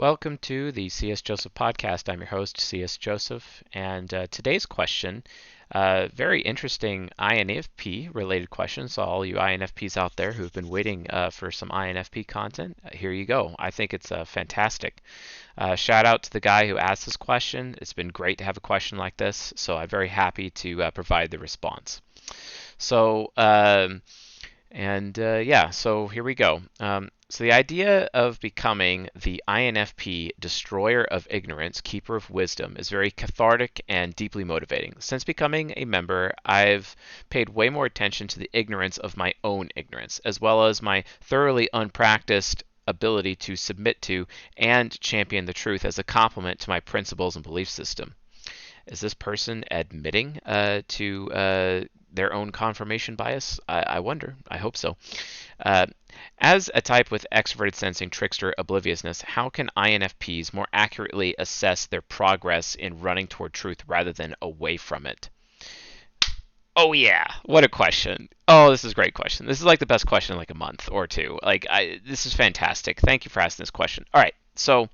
Welcome to the C.S. Joseph podcast. I'm your host, C.S. Joseph, and today's question, very interesting INFP related question. So all you INFPs out there who've been waiting for some INFP content, here you go. I think it's fantastic. Shout out to the guy who asked this question. It's been great to have a question like this, so I'm very happy to provide the response. So yeah, so here we go. So the idea of becoming the INFP destroyer of ignorance, keeper of wisdom, is very cathartic and deeply motivating. Since becoming a member, I've paid way more attention to the ignorance of my own ignorance, as well as my thoroughly unpracticed ability to submit to and champion the truth as a complement to my principles and belief system. Is this person admitting to their own confirmation bias? I wonder. I hope so. Uh, as a type with extroverted sensing, trickster, obliviousness, how can INFPs more accurately assess their progress in running toward truth rather than away from it? Oh yeah, what a question. Oh, this is a great question. This is like the best question in like a month or two. This is fantastic. Thank you for asking this question. All right, so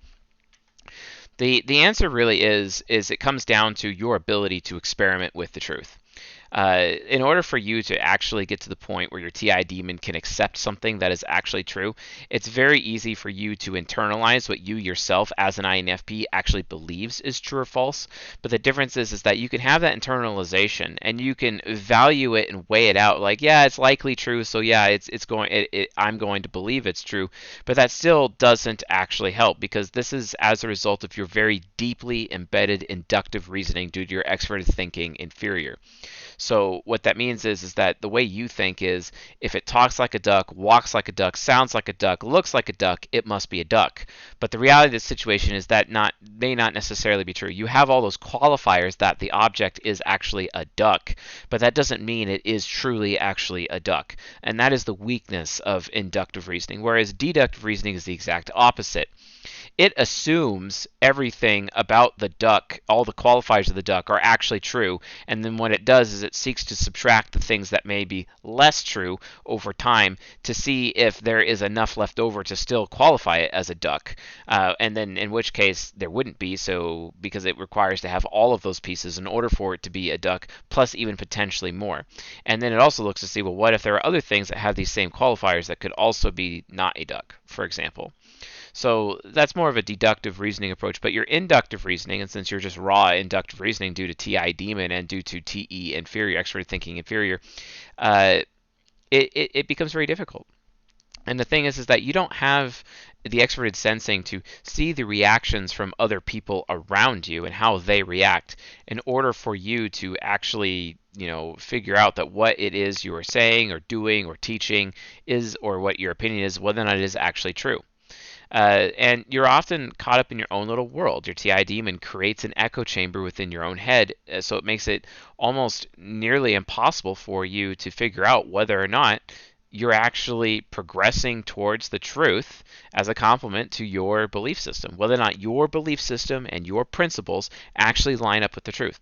the answer really is it comes down to your ability to experiment with the truth. In order for you to actually get to the point where your TI demon can accept something that is actually true, it's very easy for you to internalize what you yourself as an INFP actually believes is true or false. But the difference is that you can have that internalization and you can value it and weigh it out. Like, yeah, it's likely true, so yeah, I'm going to believe it's true. But that still doesn't actually help because this is as a result of your very deeply embedded inductive reasoning due to your extroverted thinking inferior. So what that means is that the way you think is if it talks like a duck, walks like a duck, sounds like a duck, looks like a duck, it must be a duck. But the reality of the situation is that may not necessarily be true. You have all those qualifiers that the object is actually a duck, but that doesn't mean it is truly actually a duck. And that is the weakness of inductive reasoning, whereas deductive reasoning is the exact opposite. It assumes everything about the duck, all the qualifiers of the duck are actually true, and then what it does is it seeks to subtract the things that may be less true over time to see if there is enough left over to still qualify it as a duck. And then in which case there wouldn't be, so because it requires to have all of those pieces in order for it to be a duck, plus even potentially more. And then it also looks to see, well, what if there are other things that have these same qualifiers that could also be not a duck, for example. So that's more of a deductive reasoning approach. But your inductive reasoning, and since you're just raw inductive reasoning due to TI demon and due to TE inferior, extroverted thinking inferior, uh, it becomes very difficult. And the thing is that you don't have the extroverted sensing to see the reactions from other people around you and how they react in order for you to actually figure out that what it is you are saying or doing or teaching is, or what your opinion is, whether or not it is actually true. And you're often caught up in your own little world. Your TI demon creates an echo chamber within your own head, so it makes it almost nearly impossible for you to figure out whether or not you're actually progressing towards the truth as a complement to your belief system, whether or not your belief system and your principles actually line up with the truth.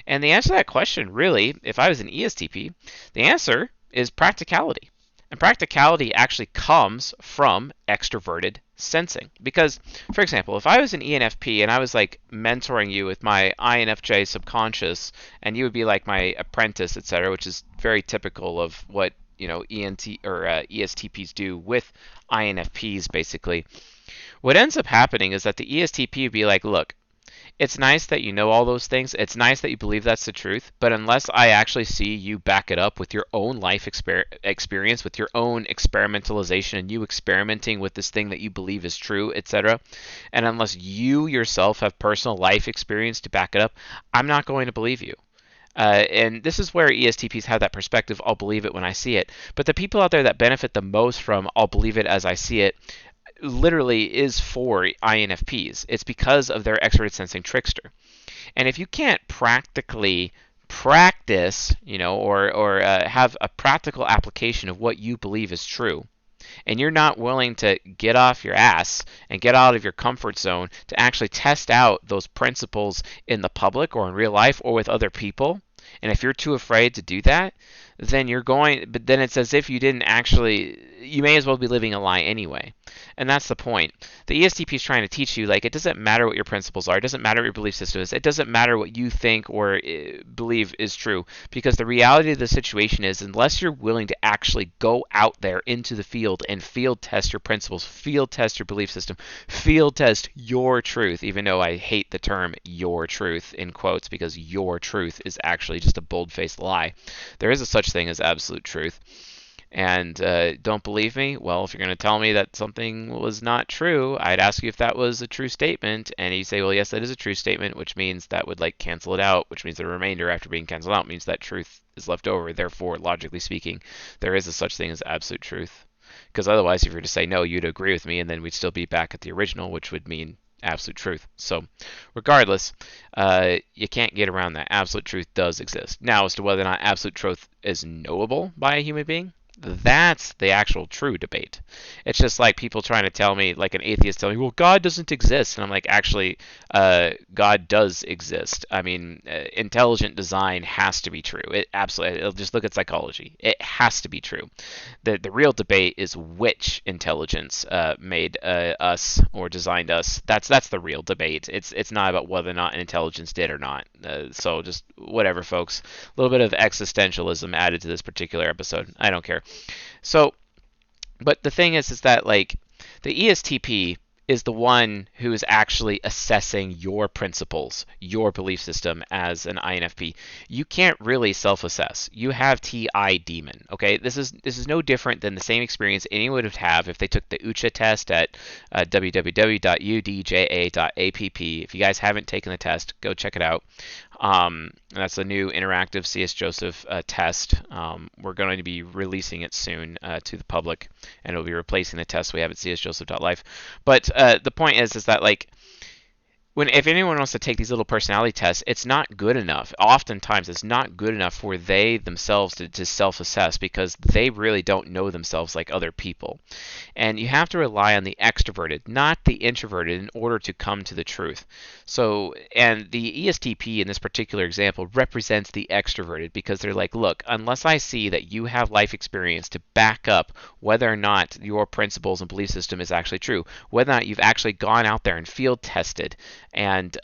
And the answer to that question, really, if I was an ESTP, the answer is practicality. And practicality actually comes from extroverted sensing. Because, for example, if I was an ENFP and I was like mentoring you with my INFJ subconscious, and you would be like my apprentice, etc., which is very typical of what ENT or ESTPs do with INFPs, basically. What ends up happening is that the ESTP would be like, look, it's nice that you know all those things. It's nice that you believe that's the truth. But unless I actually see you back it up with your own life experience, with your own experimentalization, and you experimenting with this thing that you believe is true, etc., and unless you yourself have personal life experience to back it up, I'm not going to believe you. And this is where ESTPs have that perspective, I'll believe it when I see it. But the people out there that benefit the most from I'll believe it as I see it literally is for INFPs. It's because of their extroverted sensing trickster. And if you can't practically practice, or have a practical application of what you believe is true, and you're not willing to get off your ass and get out of your comfort zone to actually test out those principles in the public or in real life or with other people, and if you're too afraid to do that, then but then it's as if you didn't actually, you may as well be living a lie anyway. And that's the point. The ESTP is trying to teach you, like, it doesn't matter what your principles are, it doesn't matter what your belief system is, it doesn't matter what you think or believe is true, because the reality of the situation is, unless you're willing to actually go out there into the field and field test your principles, field test your belief system, field test your truth, even though I hate the term your truth in quotes, because your truth is actually just a bold-faced lie. There is a such thing as absolute truth. And don't believe me? Well, if you're going to tell me that something was not true, I'd ask you if that was a true statement. And you say, well, yes, that is a true statement, which means that would like cancel it out, which means the remainder after being canceled out means that truth is left over. Therefore, logically speaking, there is a such thing as absolute truth. Because otherwise, if you were to say no, you'd agree with me, and then we'd still be back at the original, which would mean absolute truth. So regardless, you can't get around that. Absolute truth does exist. Now, as to whether or not absolute truth is knowable by a human being, that's the actual true debate. It's just like people trying to tell me, like an atheist telling me, well, God doesn't exist. And I'm like, actually, God does exist. I mean, intelligent design has to be true. It absolutely, just look at psychology. It has to be true. The real debate is which intelligence made us or designed us. That's the real debate. It's not about whether or not an intelligence did or not. So just whatever, folks. A little bit of existentialism added to this particular episode. I don't care. So, but the thing is that like the ESTP is the one who is actually assessing your principles, your belief system as an INFP. You can't really self-assess. You have TI demon. Okay, this is no different than the same experience anyone would have if they took the UCHA test at www.udja.app. If you guys haven't taken the test, go check it out. That's a new interactive C.S. Joseph test. We're going to be releasing it soon to the public, and it'll be replacing the test we have at csjoseph.life. But the point is that like if anyone wants to take these little personality tests, it's not good enough. Oftentimes, it's not good enough for they themselves to self-assess, because they really don't know themselves like other people. And you have to rely on the extroverted, not the introverted, in order to come to the truth. So, and the ESTP in this particular example represents the extroverted, because they're like, look, unless I see that you have life experience to back up whether or not your principles and belief system is actually true, whether or not you've actually gone out there and field tested and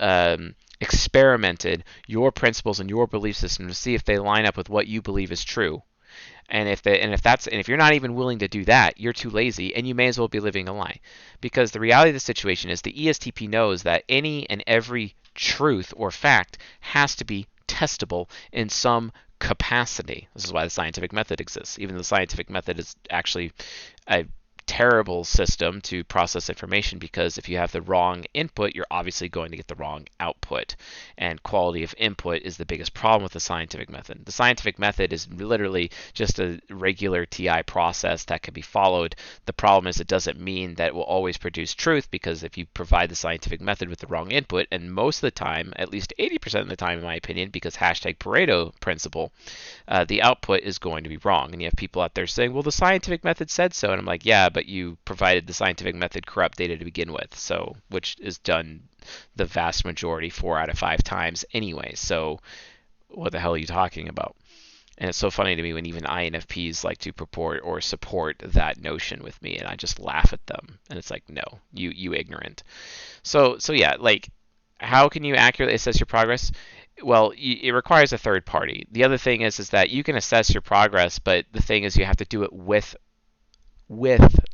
experimented your principles and your belief system to see if they line up with what you believe is true. And if you're not even willing to do that, you're too lazy, and you may as well be living a lie. Because the reality of the situation is the ESTP knows that any and every truth or fact has to be testable in some capacity. This is why the scientific method exists. Even though the scientific method is actually a terrible system to process information, because if you have the wrong input, you're obviously going to get the wrong output. And quality of input is the biggest problem with the scientific method. The scientific method is literally just a regular TI process that can be followed. The problem is it doesn't mean that it will always produce truth, because if you provide the scientific method with the wrong input, and most of the time, at least 80% of the time in my opinion, because hashtag Pareto principle, the output is going to be wrong. And you have people out there saying, well, the scientific method said so. And I'm like, yeah, but you provided the scientific method corrupt data to begin with, so which is done the vast majority 4 out of 5 times anyway. So what the hell are you talking about? And it's so funny to me when even INFPs like to purport or support that notion with me, and I just laugh at them. And it's like, no, you ignorant. So yeah, like, how can you accurately assess your progress? Well, it requires a third party. The other thing is that you can assess your progress, but the thing is you have to do it with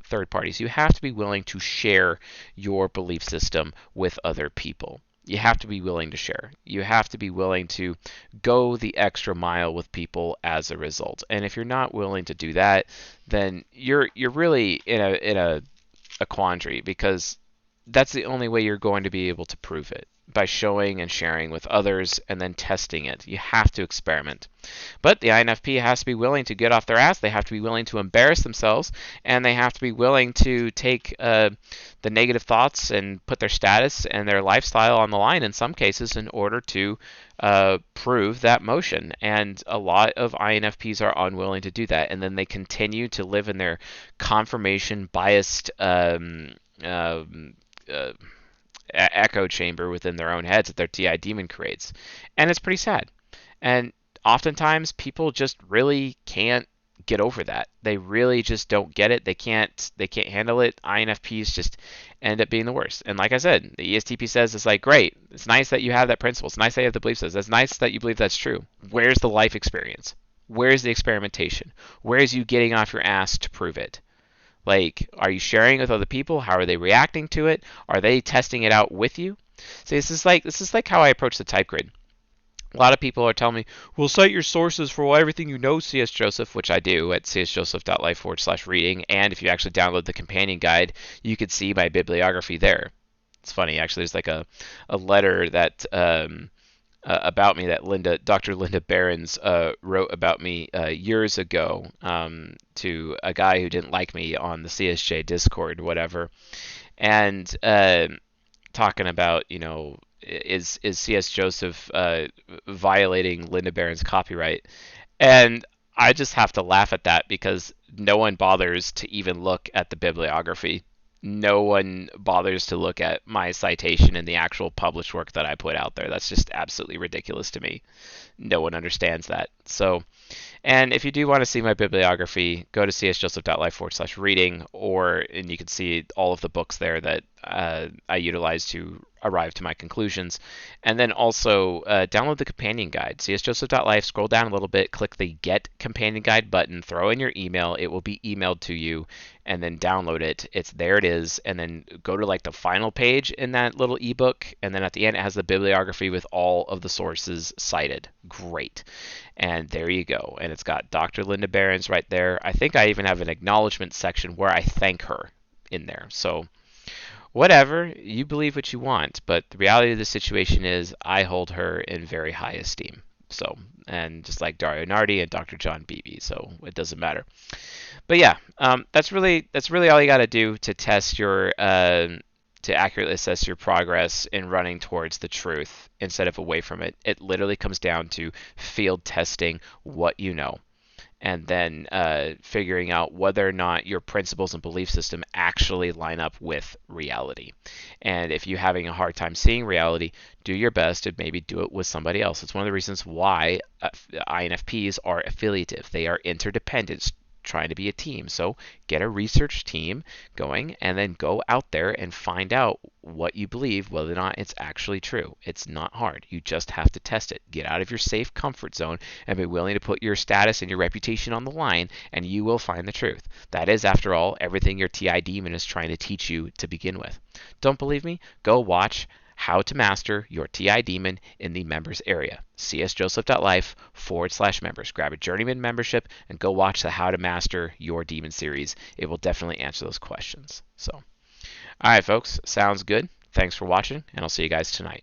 third parties. You have to be willing to share your belief system with other people. You have to be willing to share. You have to be willing to go the extra mile with people as a result. And if you're not willing to do that, then you're really in a quandary, because that's the only way you're going to be able to prove it, by showing and sharing with others and then testing it. You have to experiment. But the INFP has to be willing to get off their ass. They have to be willing to embarrass themselves, and they have to be willing to take the negative thoughts and put their status and their lifestyle on the line in some cases in order to prove that motion. And a lot of INFPs are unwilling to do that, and then they continue to live in their confirmation biased echo chamber within their own heads that their TI demon creates. And it's pretty sad. And oftentimes people just really can't get over that. They really just don't get it. They can't handle it. INFPs just end up being the worst. And like I said, the ESTP says it's like, great. It's nice that you have that principle. It's nice that you have the belief system. It's nice that you believe that's true. Where's the life experience? Where's the experimentation? Where's you getting off your ass to prove it? Like, are you sharing with other people? How are they reacting to it? Are they testing it out with you? See, this is like how I approach the type grid. A lot of people are telling me, well, cite your sources for everything you know, C.S. Joseph, which I do at csjoseph.life/reading. And if you actually download the companion guide, you could see my bibliography there. It's funny, actually. There's like a letter that about me that Dr. Linda Behrens wrote about me years ago to a guy who didn't like me on the CSJ Discord, whatever, and talking about, is C.S. Joseph violating Linda Barron's copyright? And I just have to laugh at that because no one bothers to even look at the bibliography. No one bothers to look at my citation in the actual published work that I put out there. That's just absolutely ridiculous to me. No one understands that. So, and if you do want to see my bibliography, go to csjoseph.life/reading, and you can see all of the books there that I utilize to arrive to my conclusions. And then also download the companion guide. csjoseph.life, scroll down a little bit, click the Get Companion Guide button, throw in your email. It will be emailed to you, and then download it. There it is. And then go to like the final page in that little ebook, and then at the end it has the bibliography with all of the sources cited. Great. And there you go. And it's got Dr. Linda Behrens right there. I think I even have an acknowledgement section where I thank her in there. So whatever, you believe what you want, but the reality of the situation is I hold her in very high esteem. So, and just like Dario Nardi and Dr. John Beebe, so it doesn't matter. But yeah, that's really all you got to do to test your to accurately assess your progress in running towards the truth instead of away from it. It literally comes down to field testing what you know, and then figuring out whether or not your principles and belief system actually line up with reality. And if you're having a hard time seeing reality, do your best to maybe do it with somebody else. It's one of the reasons why INFPs are affiliative. They are interdependent, trying to be a team. So get a research team going and then go out there and find out what you believe, whether or not it's actually true. It's not hard. You just have to test it. Get out of your safe comfort zone and be willing to put your status and your reputation on the line, and you will find the truth. That is, after all, everything your TI demon is trying to teach you to begin with. Don't believe me? Go watch How to Master Your TI Demon in the Members area. csjoseph.life/members. Grab a Journeyman membership and go watch the How to Master Your Demon series. It will definitely answer those questions. So, all right, folks, sounds good. Thanks for watching, and I'll see you guys tonight.